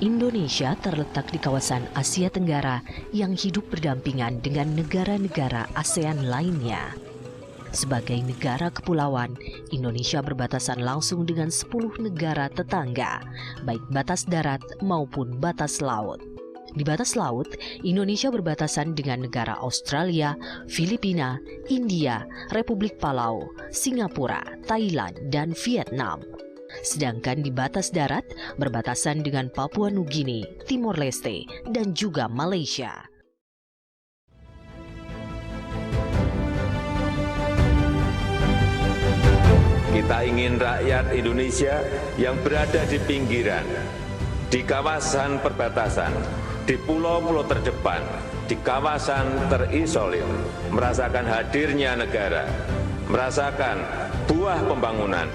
Indonesia terletak di kawasan Asia Tenggara yang hidup berdampingan dengan negara-negara ASEAN lainnya. Sebagai negara kepulauan, Indonesia berbatasan langsung dengan 10 negara tetangga, baik batas darat maupun batas laut. Di batas laut, Indonesia berbatasan dengan negara Australia, Filipina, India, Republik Palau, Singapura, Thailand, dan Vietnam. Sedangkan di batas darat berbatasan dengan Papua Nugini, Timor Leste, dan juga Malaysia. Kita ingin rakyat Indonesia yang berada di pinggiran, di kawasan perbatasan, di pulau-pulau terdepan, di kawasan terisolir, merasakan hadirnya negara, merasakan buah pembangunan.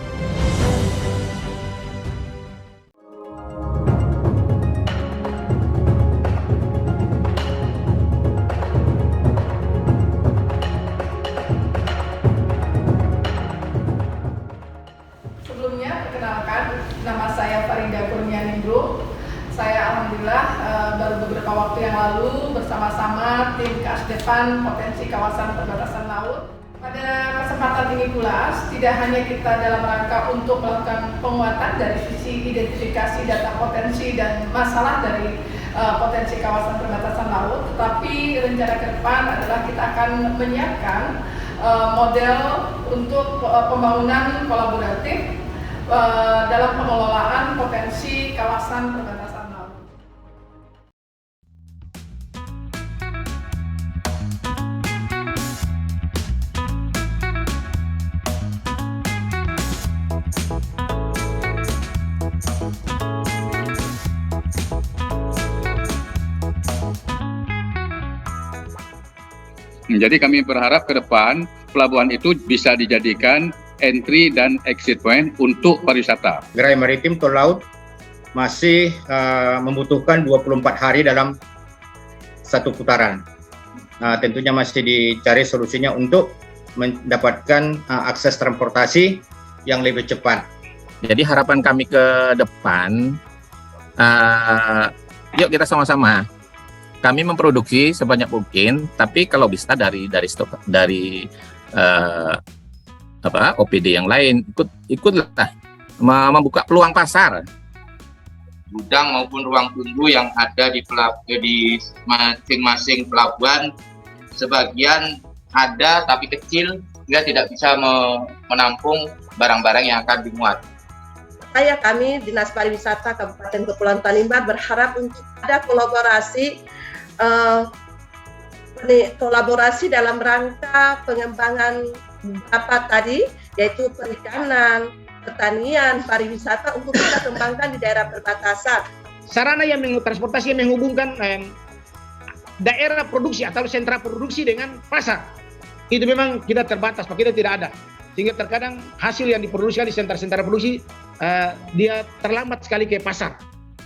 Sebelumnya, perkenalkan, nama saya Farida Kurnianingrum. Saya alhamdulillah baru beberapa waktu yang lalu bersama-sama tim Kasdepan Potensi Kawasan Perbatasan Laut. Pada kesempatan ini pula, tidak hanya kita dalam rangka untuk melakukan penguatan dari sisi identifikasi data potensi dan masalah dari potensi kawasan perbatasan laut, tetapi rencana ke depan adalah kita akan menyiapkan model untuk pembangunan kolaboratif dalam pengelolaan potensi kawasan perbatasan laut. Jadi kami berharap ke depan pelabuhan itu bisa dijadikan entry dan exit point untuk pariwisata. Gerai maritim tol laut masih membutuhkan 24 hari dalam satu putaran. Tentunya masih dicari solusinya untuk mendapatkan akses transportasi yang lebih cepat. Jadi harapan kami ke depan, yuk kita sama-sama. Kami memproduksi sebanyak mungkin, tapi kalau bisa dari stok dari OPD yang lain ikutlah membuka peluang pasar. Gudang maupun ruang tunggu yang ada di masing-masing pelabuhan sebagian ada tapi kecil sehingga tidak bisa menampung barang-barang yang akan dimuat. Kami Dinas Pariwisata Kabupaten Kepulauan Tanimbar berharap untuk ada kolaborasi dalam rangka pengembangan beberapa tadi, yaitu perikanan, pertanian, pariwisata untuk kita kembangkan di daerah perbatasan. Sarana yang transportasi yang menghubungkan daerah produksi atau sentra produksi dengan pasar, itu memang kita terbatas, kita tidak ada. Sehingga terkadang hasil yang diproduksikan di sentra-sentra produksi dia terlambat sekali ke pasar.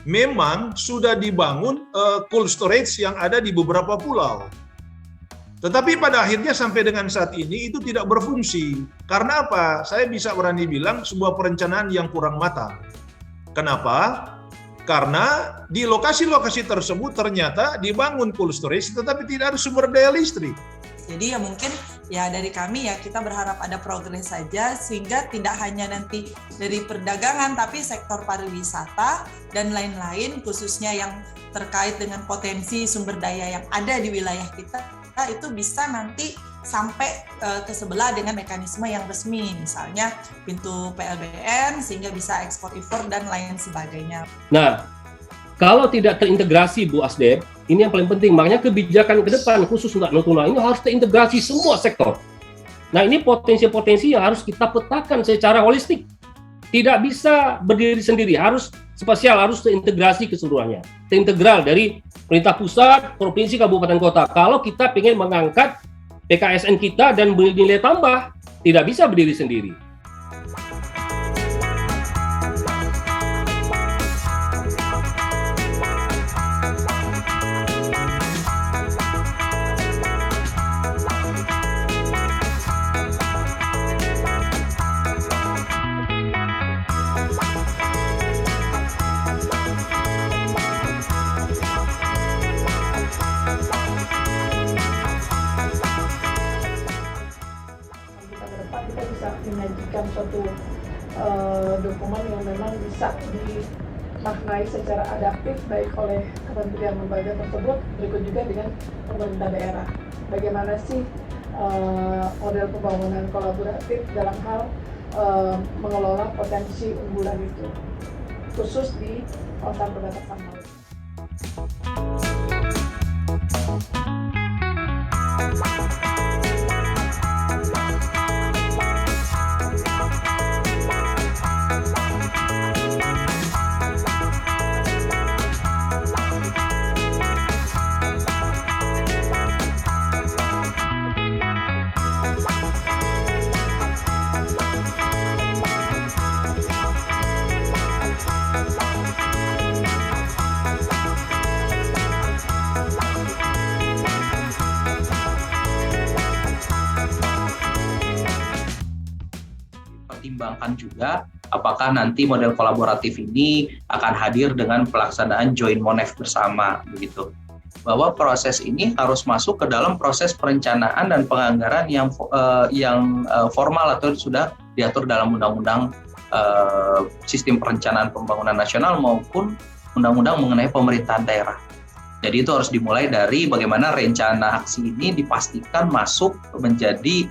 Memang sudah dibangun cold storage yang ada di beberapa pulau. Tetapi pada akhirnya sampai dengan saat ini itu tidak berfungsi. Karena apa? Saya bisa berani bilang sebuah perencanaan yang kurang matang. Kenapa? Karena di lokasi-lokasi tersebut ternyata dibangun cold storage tetapi tidak ada sumber daya listrik. Jadi ya mungkin ya dari kami ya kita berharap ada progres saja sehingga tidak hanya nanti dari perdagangan tapi sektor pariwisata dan lain-lain khususnya yang terkait dengan potensi sumber daya yang ada di wilayah kita itu bisa nanti sampai ke sebelah dengan mekanisme yang resmi, misalnya pintu PLBN sehingga bisa ekspor impor dan lain sebagainya. Nah, kalau tidak terintegrasi Bu Asdep, ini yang paling penting, makanya kebijakan ke depan khusus untuk Natuna ini harus terintegrasi semua sektor. Nah, ini potensi-potensi yang harus kita petakan secara holistik. Tidak bisa berdiri sendiri, harus spasial, harus terintegrasi keseluruhannya. Terintegral dari pemerintah pusat, provinsi, kabupaten, kota. Kalau kita ingin mengangkat PKSN kita dan bernilai tambah, tidak bisa berdiri sendiri. kita bisa menyajikan suatu dokumen yang memang bisa dimaknai secara adaptif baik oleh kementerian lembaga tersebut, berikut juga dengan pemerintah daerah. Bagaimana sih model pembangunan kolaboratif dalam hal mengelola potensi unggulan itu, khusus di kawasan perbatasan laut. Pertimbangkan juga apakah nanti model kolaboratif ini akan hadir dengan pelaksanaan joint monef bersama, begitu. Bahwa proses ini harus masuk ke dalam proses perencanaan dan penganggaran yang formal atau sudah diatur dalam undang-undang sistem perencanaan pembangunan nasional maupun undang-undang mengenai pemerintahan daerah. Jadi itu harus dimulai dari bagaimana rencana aksi ini dipastikan masuk menjadi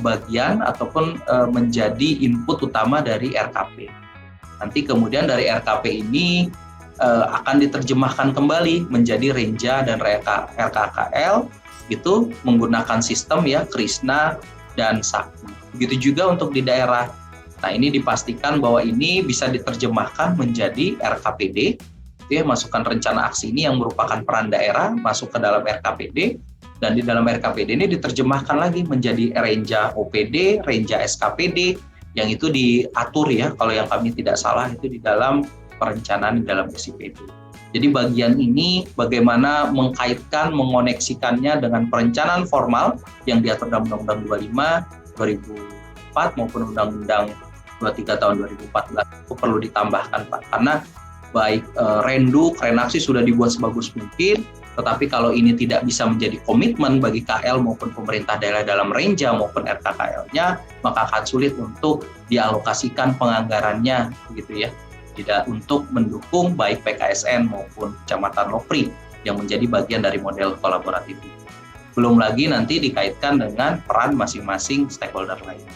bagian ataupun menjadi input utama dari RKP. Nanti kemudian dari RKP ini akan diterjemahkan kembali menjadi Renja dan RKKL, itu menggunakan sistem ya Krisna dan Sakti. Begitu juga untuk di daerah. Nah, ini dipastikan bahwa ini bisa diterjemahkan menjadi RKPD, itu ya, masukan rencana aksi ini yang merupakan peran daerah masuk ke dalam RKPD. Dan di dalam RKPD ini diterjemahkan lagi menjadi Renja OPD, Renja SKPD, yang itu diatur ya, kalau yang kami tidak salah itu di dalam perencanaan di dalam SIPD. Jadi bagian ini bagaimana mengkaitkan, mengoneksikannya dengan perencanaan formal yang diatur dalam Undang-Undang 25, 2004 maupun Undang-Undang 23 tahun 2014 itu perlu ditambahkan, Pak. Karena baik Rendu, Krenaksi sudah dibuat sebagus mungkin, tetapi kalau ini tidak bisa menjadi komitmen bagi KL maupun pemerintah daerah dalam Renja maupun RKKL-nya, maka akan sulit untuk dialokasikan penganggarannya, begitu ya, tidak untuk mendukung baik PKSN maupun Kecamatan Lopri yang menjadi bagian dari model kolaboratif itu. Belum lagi nanti dikaitkan dengan peran masing-masing stakeholder lain.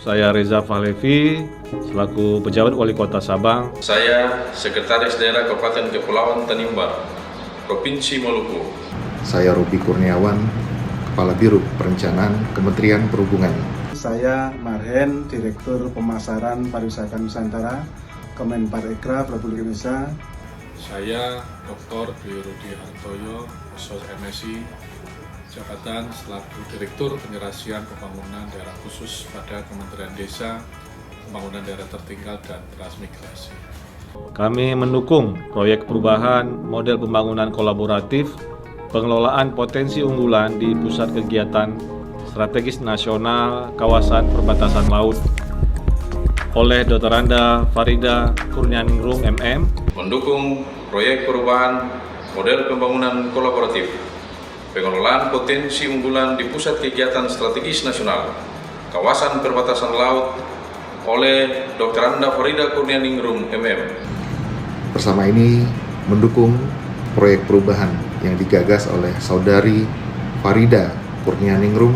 Saya Reza Fahlevi, selaku Pejabat Wali Kota Sabang. Saya Sekretaris Daerah Kabupaten Kepulauan Tanimbar, Provinsi Maluku. Saya Rupi Kurniawan, Kepala Biro Perencanaan Kementerian Perhubungan. Saya Marhen, Direktur Pemasaran Pariwisata Nusantara, Kemenparekraf Republik Indonesia. Saya Dr. Dwi Rudi Hartoyo, Khusus MSI, jabatan selaku Direktur Penyelesaian Pembangunan Daerah Khusus pada Kementerian Desa, Pembangunan Daerah Tertinggal dan Transmigrasi. Kami mendukung proyek perubahan model pembangunan kolaboratif, pengelolaan potensi unggulan di Pusat Kegiatan Strategis Nasional Kawasan Perbatasan Laut oleh Dr. Anda Farida Kurnianingrum MM. Mendukung proyek perubahan model pembangunan kolaboratif, pengelolaan potensi unggulan di Pusat Kegiatan Strategis Nasional Kawasan Perbatasan Laut oleh Dr. Anda Farida Kurnianingrum MM. Bersama ini mendukung proyek perubahan yang digagas oleh Saudari Farida Kurnianingrum,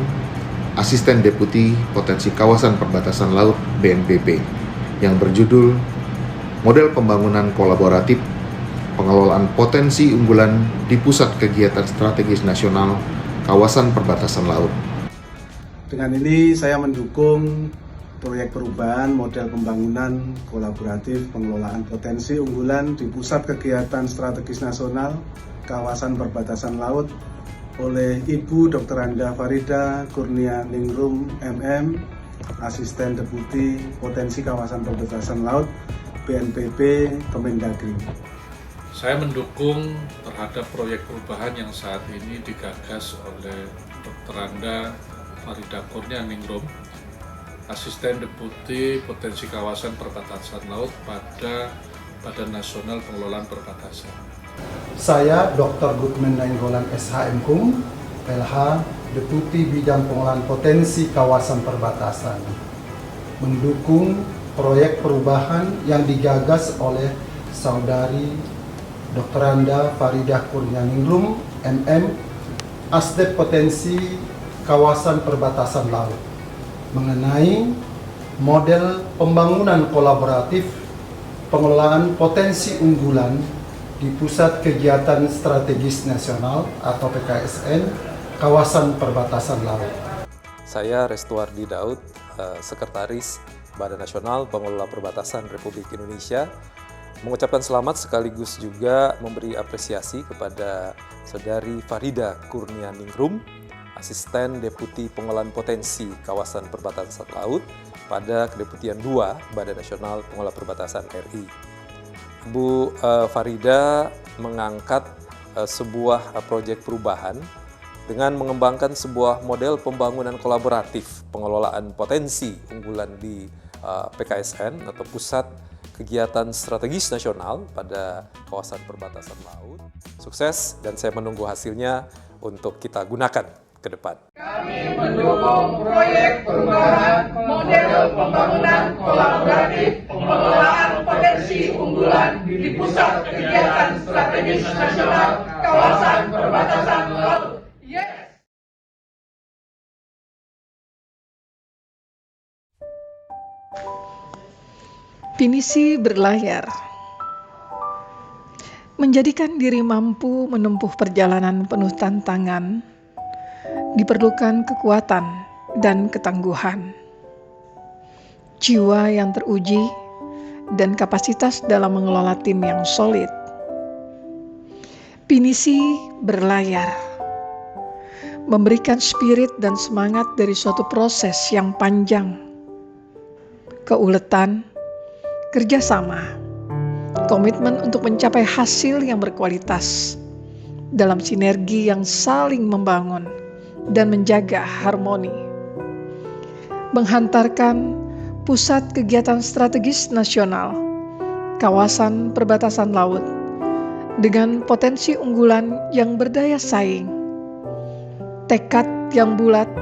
Asisten Deputi Potensi Kawasan Perbatasan Laut BNPB, yang berjudul Model Pembangunan Kolaboratif, Pengelolaan Potensi Unggulan di Pusat Kegiatan Strategis Nasional Kawasan Perbatasan Laut. Dengan ini saya mendukung proyek perubahan model pembangunan kolaboratif pengelolaan potensi unggulan di Pusat Kegiatan Strategis Nasional Kawasan Perbatasan Laut oleh Ibu Dr. Anda Farida Kurnianingrum MM, Asisten Deputi Potensi Kawasan Perbatasan Laut BNPB Kemendagri. Saya mendukung terhadap proyek perubahan yang saat ini digagas oleh Dr. Anda Farida Kurnianingrum, Asisten Deputi Potensi Kawasan Perbatasan Laut pada Badan Nasional Pengelolaan Perbatasan. Saya Dr. Gutman Nainggolan SHMKum, LH, Deputi Bidang Pengelolaan Potensi Kawasan Perbatasan, mendukung proyek perubahan yang digagas oleh Saudari Dr. Anda Farida Kurnianingrum, MM, Asdep Potensi Kawasan Perbatasan Laut, mengenai model pembangunan kolaboratif pengelolaan potensi unggulan di Pusat Kegiatan Strategis Nasional atau PKSN Kawasan Perbatasan Laut. Saya Restuardi Daud, Sekretaris Badan Nasional Pengelola Perbatasan Republik Indonesia, mengucapkan selamat sekaligus juga memberi apresiasi kepada Saudari Farida Kurnianingrum, Asisten Deputi Pengelolaan Potensi Kawasan Perbatasan Laut pada Kedeputian 2 Badan Nasional Pengelola Perbatasan RI. Ibu Farida mengangkat sebuah proyek perubahan dengan mengembangkan sebuah model pembangunan kolaboratif pengelolaan potensi unggulan di PKSN atau Pusat Kegiatan Strategis Nasional pada kawasan perbatasan laut. Sukses, dan saya menunggu hasilnya untuk kita gunakan ke depan. Kami mendukung proyek perubahan model pembangunan kolaboratif pengelolaan potensi unggulan di Pusat Kegiatan Strategis Nasional Kawasan Perbatasan Laut. Pinisi berlayar. Menjadikan diri mampu menempuh perjalanan penuh tantangan diperlukan kekuatan dan ketangguhan, jiwa yang teruji, dan kapasitas dalam mengelola tim yang solid. Pinisi berlayar, memberikan spirit dan semangat dari suatu proses yang panjang, keuletan, kerjasama, komitmen untuk mencapai hasil yang berkualitas dalam sinergi yang saling membangun dan menjaga harmoni. Menghantarkan Pusat Kegiatan Strategis Nasional Kawasan Perbatasan Laut dengan potensi unggulan yang berdaya saing, tekad yang bulat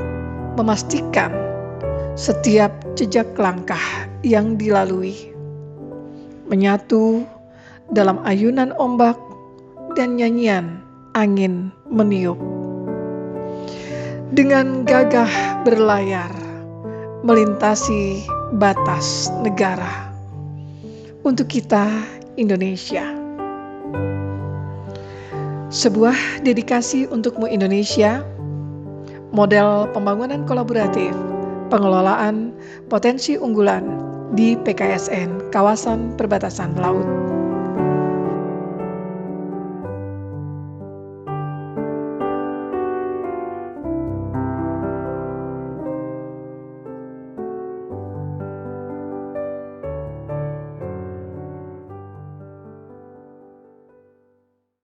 memastikan setiap jejak langkah yang dilalui menyatu dalam ayunan ombak dan nyanyian angin meniup. Dengan gagah berlayar melintasi batas negara untuk kita Indonesia. Sebuah dedikasi untukmu Indonesia, model pembangunan kolaboratif pengelolaan potensi unggulan di PKSN Kawasan Perbatasan Laut.